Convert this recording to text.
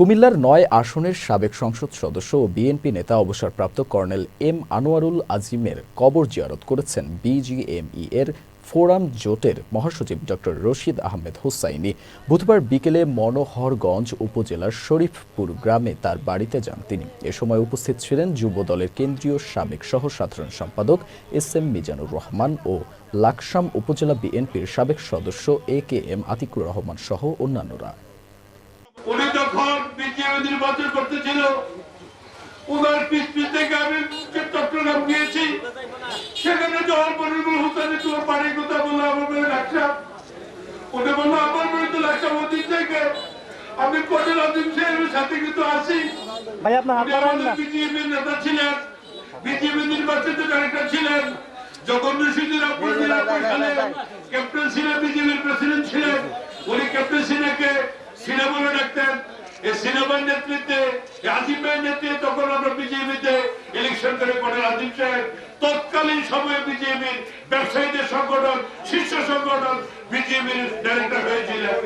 কুমিল্লার ৯ আসনের সাবেক সংসদ সদস্য ও বিএনপি নেতা অবসরপ্রাপ্ত কর্নেল এম আনোয়ারুল আজিমের কবর জিয়ারত করেছেন বিজিএমইএর ফোরাম জোটের মহাসচিব ডক্টর রশিদ আহমেদ হুসাইনি। বুধবার বিকেলে মনোহরগঞ্জ উপজেলার শরীফপুর গ্রামে তার বাড়িতে যান তিনি। এ সময় উপস্থিত ছিলেন যুব দলের কেন্দ্রীয় সাবেক সহ সাধারণ সম্পাদক এস.এম. মিজানুর রহমান ও লাকসাম উপজেলা বিএনপির সাবেক সদস্য এ.কে.এম. আতিকুর রহমান সহ অন্যান্যরা। উনি যখন বিজেপি নির্বাচন করতেছিল ওনার পিছ থেকে আমি চট্টগ্রাম গিয়েছি, সেখানে জওয়াল মনিরুল হোসেন তোমার বাড়ির কথা বললো, আমার বাড়ি লাকসাম। উনি বললো আমার বাড়ি তো লাকসাম অতীত থেকে, আমি কর্নেল আজিম সাহেবের সাথে কিন্তু আসি। বিজেপির নেতা ছিলেন, বিজেপি নির্বাচিত ডাইরেক্টর ছিলেন, যখন ক্যাপ্টেন সিনহা বিজেপির প্রেসিডেন্ট ছিলেন, উনি ক্যাপ্টেন সিনহাকে সিনহা বলে ডাকতেন। এই সিনেমার নেতৃত্বে আজিম ভাইয়ের নেতৃত্বে তখন আমরা বিজেপিতে ইলেকশন করে করেন আজিম সাহেব তৎকালীন সময়ে বিজেপির ব্যবসায়ীদের সংগঠন, শীর্ষ সংগঠন বিজেপির ডাইরেক্টর হয়েছিলেন।